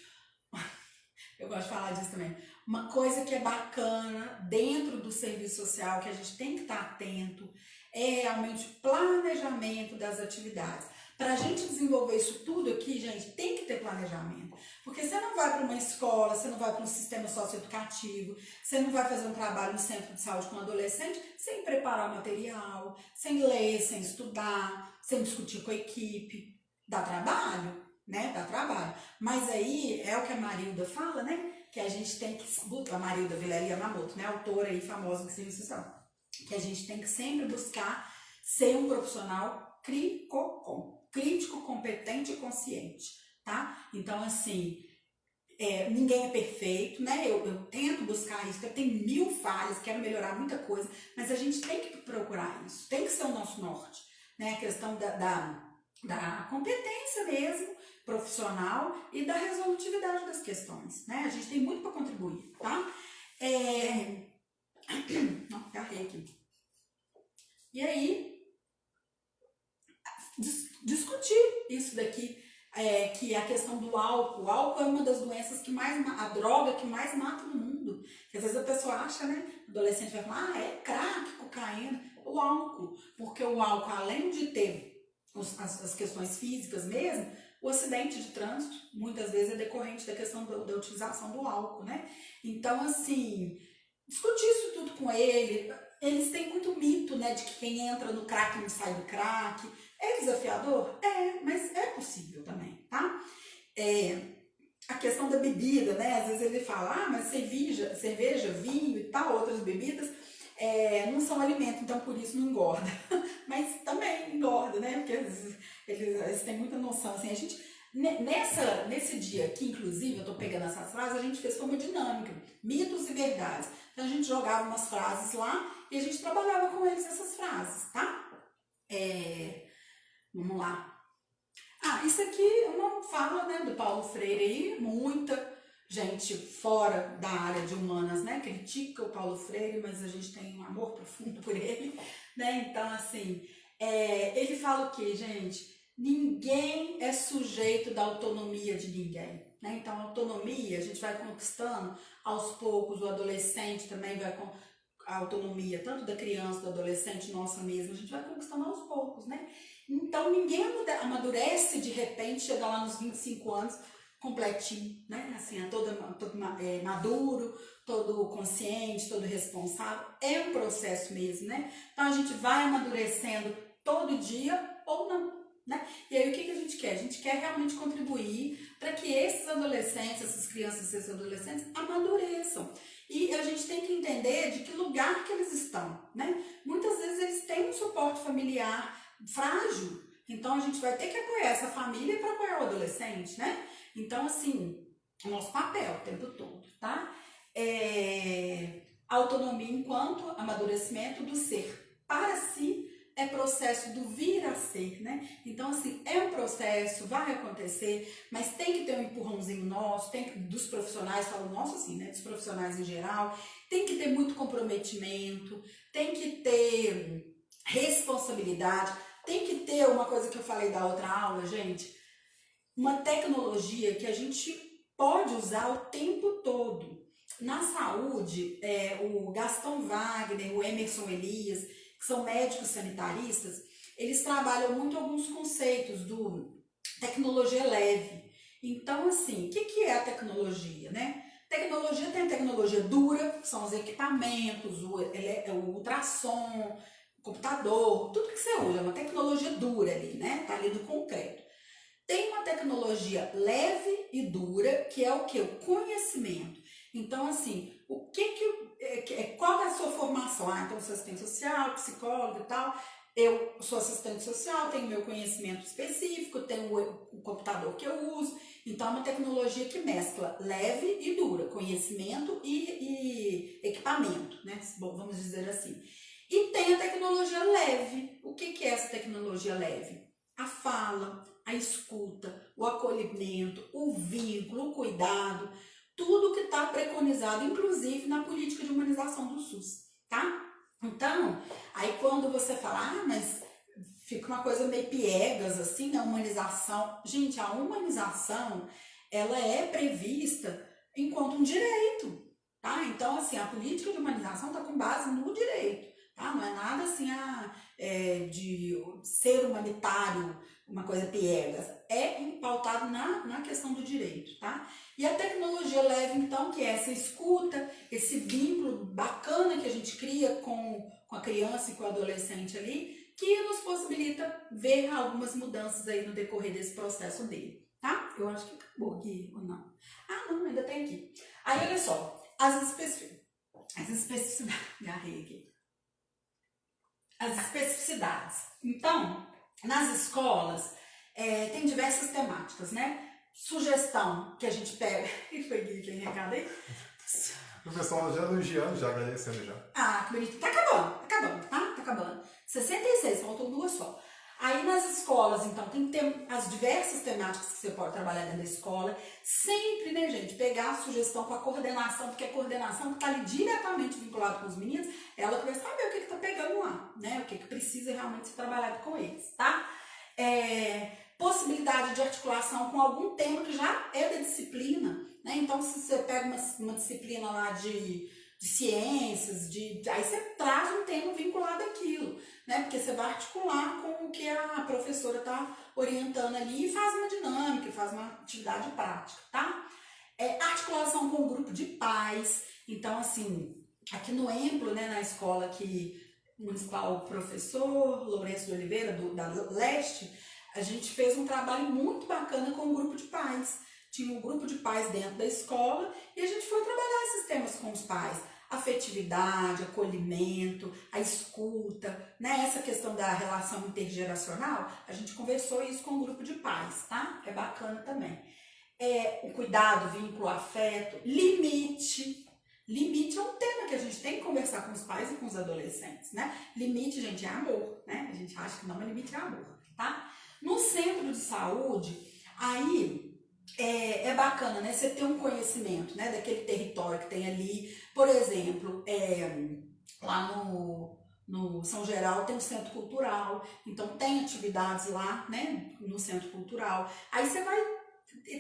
Eu gosto de falar disso também. Uma coisa que é bacana dentro do serviço social, que a gente tem que estar atento, é realmente o planejamento das atividades. Para a gente desenvolver isso tudo aqui, gente, tem que ter planejamento. Porque você não vai para uma escola, você não vai para um sistema socioeducativo, você não vai fazer um trabalho no centro de saúde com um adolescente sem preparar o material, sem ler, sem estudar, sem discutir com a equipe. Dá trabalho, né? Dá trabalho. Mas aí é o que a Marilda fala, né? Que a gente tem que... A Marilda Vilela Yamamoto, né? Autora aí famosa do serviço social. Que a gente tem que sempre buscar ser um profissional crítico, competente e consciente, tá? Então, assim, ninguém é perfeito, né? Eu tento buscar isso, eu tenho 1000 falhas, quero melhorar muita coisa, mas a gente tem que procurar isso, tem que ser o nosso norte, né? A questão da competência mesmo, profissional e da resolutividade das questões, né? A gente tem muito para contribuir, tá? Não, agarrei aqui. E aí, discutir isso daqui, que é a questão do álcool. O álcool é uma das doenças que mais, a droga que mais mata no mundo. Porque às vezes a pessoa acha, né? O adolescente vai falar, é crack, cocaína, o álcool. Porque o álcool, além de ter as questões físicas mesmo, o acidente de trânsito, muitas vezes é decorrente da questão da utilização do álcool, né? Então, assim, discutir isso tudo com ele. Eles têm muito mito, né, de que quem entra no crack não sai do crack. É desafiador? É, mas é possível também, tá? A questão da bebida, né? Às vezes ele fala, mas cerveja, vinho e tal, outras bebidas, não são alimento, então por isso não engorda. Mas também engorda, né? Porque eles têm muita noção, assim, a gente... Nesse dia aqui, inclusive, eu tô pegando essas frases, a gente fez uma dinâmica, mitos e verdades. Então a gente jogava umas frases lá e a gente trabalhava com eles essas frases, tá? Vamos lá. Isso aqui é uma fala, né, do Paulo Freire aí, muita gente fora da área de humanas, né, critica o Paulo Freire, mas a gente tem um amor profundo por ele, né? Então, assim, ele fala o quê, gente? Ninguém é sujeito da autonomia de ninguém, né? Então, a autonomia a gente vai conquistando aos poucos, o adolescente também vai com a autonomia, tanto da criança, do adolescente, nossa mesmo, a gente vai conquistando aos poucos, né? Então, ninguém amadurece de repente, chega lá nos 25 anos, completinho, né? Assim, todo maduro, todo consciente, todo responsável. É um processo mesmo, né? Então, a gente vai amadurecendo todo dia ou não. Né? E aí o que a gente quer? A gente quer realmente contribuir para que esses adolescentes, essas crianças e esses adolescentes amadureçam. E a gente tem que entender de que lugar que eles estão, né? Muitas vezes eles têm um suporte familiar frágil, então a gente vai ter que apoiar essa família para apoiar o adolescente, né? Então, assim, é nosso papel o tempo todo, tá? Autonomia enquanto amadurecimento do ser para si, é processo do vir a ser, né? Então, assim, é um processo, vai acontecer, mas tem que ter um empurrãozinho nosso, dos profissionais, falo nosso assim, né? Dos profissionais em geral, tem que ter muito comprometimento, tem que ter responsabilidade. Tem que ter uma coisa que eu falei da outra aula, gente, uma tecnologia que a gente pode usar o tempo todo. Na saúde, o Gastão Wagner, o Emerson Elias, que são médicos sanitaristas, eles trabalham muito alguns conceitos do tecnologia leve. Então, assim, o que é a tecnologia, né? Tecnologia tem a tecnologia dura, que são os equipamentos, o ultrassom, o computador, tudo que você usa, é uma tecnologia dura ali, né? Tá ali no concreto. Tem uma tecnologia leve e dura, que é o que? O conhecimento. Então, assim, qual é a sua formação? Ah, então, você é assistente social, psicólogo e tal. Eu sou assistente social, tenho meu conhecimento específico, tenho o computador que eu uso. Então, é uma tecnologia que mescla leve e dura, conhecimento e equipamento, né? Bom, vamos dizer assim. E tem a tecnologia leve. O que é essa tecnologia leve? A fala, a escuta, o acolhimento, o vínculo, o cuidado, tudo que está preconizado, inclusive na política de humanização do SUS, tá? Então, aí quando você fala, mas fica uma coisa meio piegas, assim, né? Humanização. Gente, a humanização, ela é prevista enquanto um direito, tá? Então, assim, a política de humanização está com base no direito, tá? Não é nada assim, de ser humanitário, uma coisa piegas. É pautado na questão do direito, tá? E a tecnologia leve, então, que é essa escuta, esse vínculo bacana que a gente cria com a criança e com o adolescente ali, que nos possibilita ver algumas mudanças aí no decorrer desse processo dele, tá? Eu acho que acabou aqui, ou não? Ah, não, ainda tem aqui. Aí, olha só, as especificidades, agarrei aqui. As especificidades. Então, nas escolas, tem diversas temáticas, né? Sugestão que a gente pega. E foi aqui, tem recado aí? O pessoal já elogiando, já agradecendo já. Ah, que bonito. Tá acabando, tá? Tá acabando. 66, faltam 2 só. Aí nas escolas, então, tem que ter as diversas temáticas que você pode trabalhar dentro da escola. Sempre, né, gente, pegar a sugestão com a coordenação, porque a coordenação que está ali diretamente vinculada com os meninos, ela que vai saber o que está pegando lá, né? O que precisa realmente ser trabalhado com eles, tá? Possibilidade de articulação com algum tema que já é da disciplina, né? Então, se você pega uma disciplina lá de ciências, aí você traz um tema vinculado àquilo, né? Porque você vai articular com o que a professora está orientando ali e faz uma dinâmica, faz uma atividade prática, tá? Articulação com o grupo de pais. Então, assim, aqui no Emplo, né, na escola municipal, o professor Lourenço de Oliveira, da Leste, a gente fez um trabalho muito bacana com o grupo de pais. Tinha um grupo de pais dentro da escola e a gente foi trabalhar esses temas com os pais. Afetividade, acolhimento, a escuta, né? Essa questão da relação intergeracional, a gente conversou isso com o grupo de pais, tá? É bacana também. O cuidado, vínculo, afeto, limite. Limite é um tema que a gente tem que conversar com os pais e com os adolescentes, né? Limite, gente, é amor, né? A gente acha que não, mas limite é amor, tá? No centro de saúde, aí é bacana, né? Você ter um conhecimento, né, daquele território que tem ali. Por exemplo, lá no São Geral tem um centro cultural, então tem atividades lá, né, no centro cultural. Aí você vai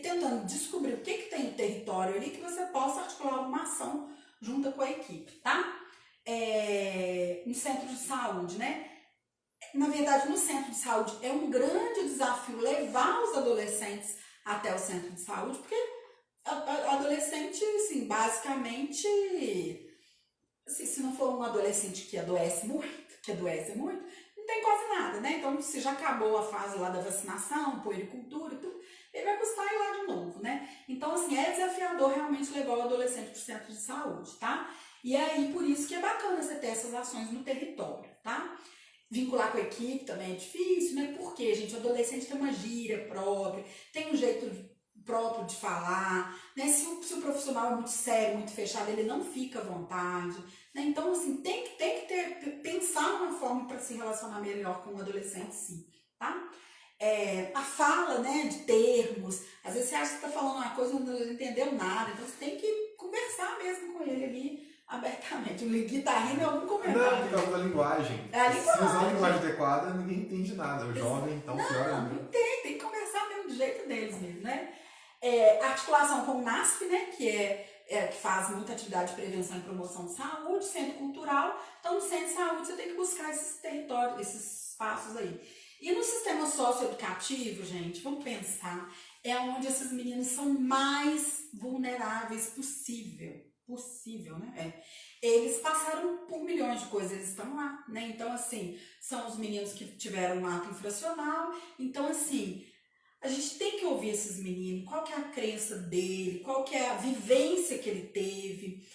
tentando descobrir o que tem no território ali que você possa articular uma ação junto com a equipe, tá? No centro de saúde, né? Na verdade, no centro de saúde é um grande desafio levar os adolescentes até o centro de saúde, porque adolescente, assim, basicamente, assim, se não for um adolescente que adoece muito, não tem quase nada, né? Então, se já acabou a fase lá da vacinação, puericultura e tudo, ele vai custar ir lá de novo, né? Então, assim, é desafiador realmente levar o adolescente para o centro de saúde, tá? E aí, por isso que é bacana você ter essas ações no território, tá? Vincular com a equipe também é difícil, né? Porque, gente, o adolescente tem uma gíria própria, tem um jeito próprio de falar, né? Se o profissional é muito sério, muito fechado, ele não fica à vontade, né? Então, assim, tem que pensar uma forma para se relacionar melhor com o adolescente, sim, tá? A fala, né, de termos, às vezes você acha que está falando uma coisa e não entendeu nada, então você tem que conversar mesmo com ele ali, abertamente. O Gui tá rindo em algum Não, comentário. por causa da linguagem. É a Se usar a linguagem. linguagem adequada, ninguém entende nada. O jovem, então, pior Não, ainda. não tem que conversar mesmo do jeito deles mesmo, né? Articulação com o NASP, né? Que faz muita atividade de prevenção e promoção de saúde, centro cultural. Então, no centro de saúde, você tem que buscar esses territórios, esses espaços aí. E no sistema socioeducativo, gente, vamos pensar, é onde esses meninos são mais vulneráveis possível, né? Eles passaram por milhões de coisas, eles estão lá, né? Então, assim, são os meninos que tiveram um ato infracional. Então, assim, a gente tem que ouvir esses meninos, qual que é a crença dele, qual que é a vivência que ele teve.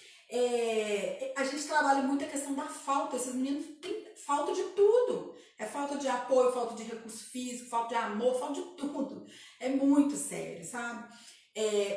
A gente trabalha muito a questão da falta, esses meninos têm falta de tudo. É falta de apoio, falta de recurso físico, falta de amor, falta de tudo. É muito sério, sabe?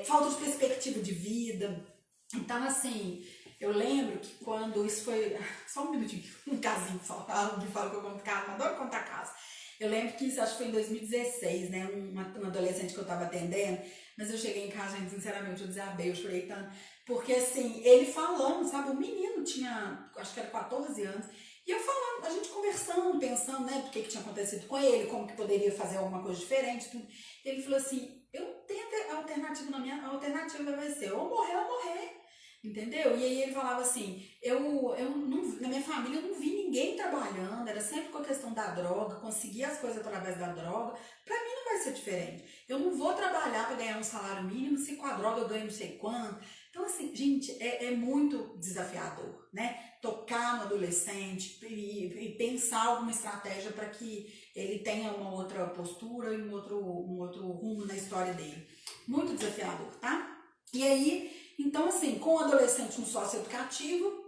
Falta de perspectiva de vida. Então, assim, eu lembro que quando isso foi... Só um minutinho, um casinho só. Alguém fala que eu conto caso, mas adoro contar caso. Eu lembro que isso, acho que foi em 2016, né? Um adolescente que eu tava atendendo, mas eu cheguei em casa, gente, sinceramente, eu desabei, eu chorei tanto. Porque, assim, ele falando, sabe? O menino tinha, acho que era 14 anos, e eu falando, a gente conversando, pensando, né? Do que tinha acontecido com ele, como que poderia fazer alguma coisa diferente, tudo. Ele falou assim, eu tenho a alternativa na minha... A alternativa vai ser ou morrer. Entendeu? E aí ele falava assim, eu não, na minha família eu não vi ninguém trabalhando, era sempre com a questão da droga, conseguir as coisas através da droga. Pra mim não vai ser diferente. Eu não vou trabalhar para ganhar um salário mínimo se com a droga eu ganho não sei quanto. Então, assim, gente, é muito desafiador, né? Tocar no adolescente e pensar alguma estratégia para que ele tenha uma outra postura e um outro rumo na história dele. Muito desafiador, tá? E aí, então, assim, com o adolescente no socioeducativo,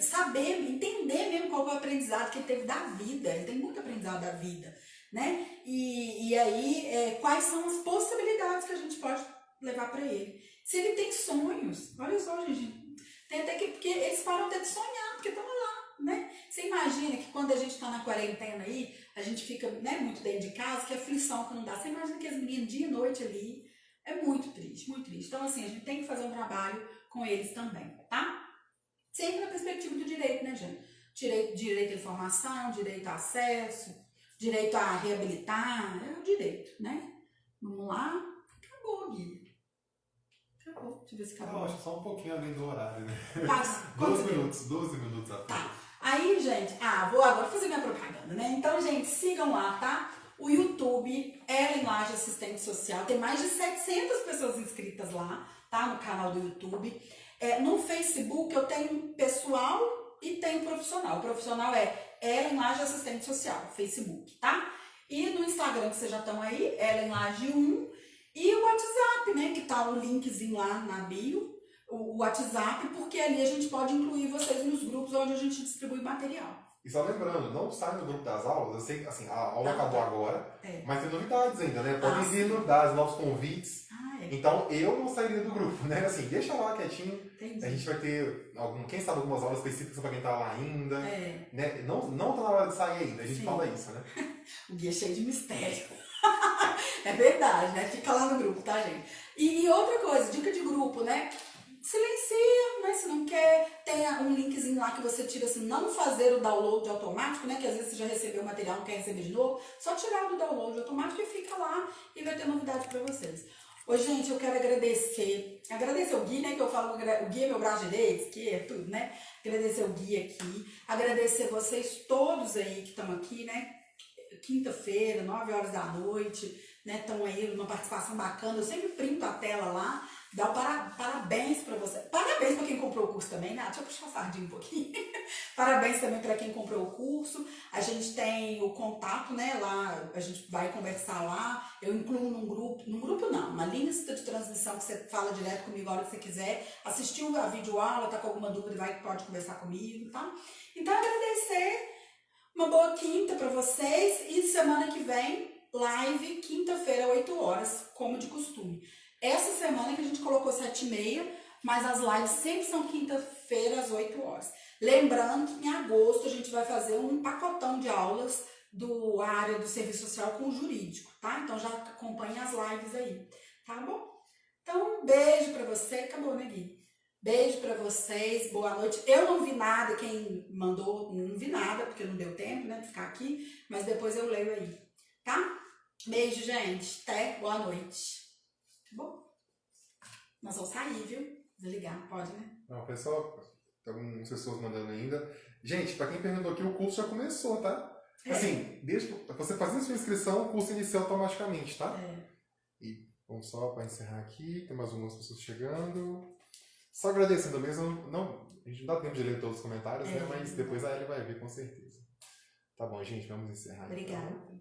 saber, entender mesmo qual é o aprendizado que ele teve da vida, ele tem muito aprendizado da vida, né? E aí, quais são as possibilidades que a gente pode levar para ele? Se ele tem sonhos, olha só, gente, tem até que, porque eles param até de sonhar, porque estão lá, né? Você imagina que quando a gente está na quarentena aí, a gente fica, né, muito dentro de casa, que aflição que não dá. Você imagina que as meninas dia e noite ali, é muito triste, muito triste. Então, assim, a gente tem que fazer um trabalho com eles também, tá? Sempre na perspectiva do direito, né, gente? Direito à informação, direito a acesso, direito a reabilitar, é o direito, né? Vamos lá. Acabou, Gui. Acabou. Deixa eu ver se acabou. Não, acho que só um pouquinho além do horário, né? Tá, 12 minutos apenas. Tá. Aí, gente, vou agora fazer minha propaganda, né? Então, gente, sigam lá, tá? O YouTube, Ellen Laje Assistente Social, tem mais de 700 pessoas inscritas lá, tá? No canal do YouTube. No Facebook eu tenho pessoal e tenho profissional. O profissional é Ellen Laje Assistente Social, Facebook, tá? E no Instagram, que vocês já estão aí, Ellen Laje 1. E o WhatsApp, né? Que tá o linkzinho lá na bio, o WhatsApp, porque ali a gente pode incluir vocês nos grupos onde a gente distribui material. E só lembrando, não sai no grupo das aulas, eu sei que assim, a aula acabou agora, mas tem novidades ainda, né? Podem vir novidades, novos convites. Então eu não sairia do grupo, né? Assim, deixa lá quietinho. Entendi. A gente vai ter, quem sabe, algumas aulas específicas para quem tá lá ainda. Né? Não tá na hora de sair ainda, a gente fala isso, né? O Gui é cheio de mistério. É verdade, né? Fica lá no grupo, tá, gente? E outra coisa, dica de grupo, né? Silencia, né? Se não quer, tem um linkzinho lá que você tira, assim, não fazer o download automático, né? Que às vezes você já recebeu o material, não quer receber de novo. Só tirar do download automático e fica lá e vai ter novidade pra vocês. Ô, gente, eu quero agradecer o Gui, né? Que eu falo, o Gui é meu braço direito, que é tudo, né? Agradecer o Gui aqui, agradecer vocês todos aí que estão aqui, né? Quinta-feira, 9 horas da noite, né? Estão aí numa participação bacana. Eu sempre printo a tela lá. Dá parabéns para você. Parabéns para quem comprou o curso também, né? Deixa eu puxar a sardinha um pouquinho. Parabéns também para quem comprou o curso. A gente tem o contato, né? Lá a gente vai conversar lá. Eu incluo num grupo não, uma lista de transmissão que você fala direto comigo a hora que você quiser. Assistiu a videoaula, tá com alguma dúvida, pode conversar comigo, tá? Então, agradecer. Uma boa quinta para vocês e semana que vem, live, quinta-feira, 8 horas, como de costume. Essa semana que a gente colocou 7h30, mas as lives sempre são quinta-feira às 8 horas. Lembrando que em agosto a gente vai fazer um pacotão de aulas do área do serviço social com o jurídico, tá? Então já acompanhe as lives aí, tá bom? Então um beijo pra você. Acabou, né, Gui? Beijo pra vocês, boa noite. Eu não vi nada, quem mandou, não vi nada, porque não deu tempo, né, de ficar aqui, mas depois eu leio aí, tá? Beijo, gente. Até, boa noite. Tá bom? Nós vamos sair, viu? Desligar, pode, né? Não, pessoal, tem algumas pessoas mandando ainda. Gente, pra quem perguntou aqui, o curso já começou, tá? Assim, desde você fazendo sua inscrição, o curso inicia automaticamente, tá? E vamos só para encerrar aqui, tem mais algumas pessoas chegando. Só agradecendo mesmo, a gente não dá tempo de ler todos os comentários, né? Mas depois a Ellie vai ver com certeza. Tá bom, gente, vamos encerrar. Obrigada. Então.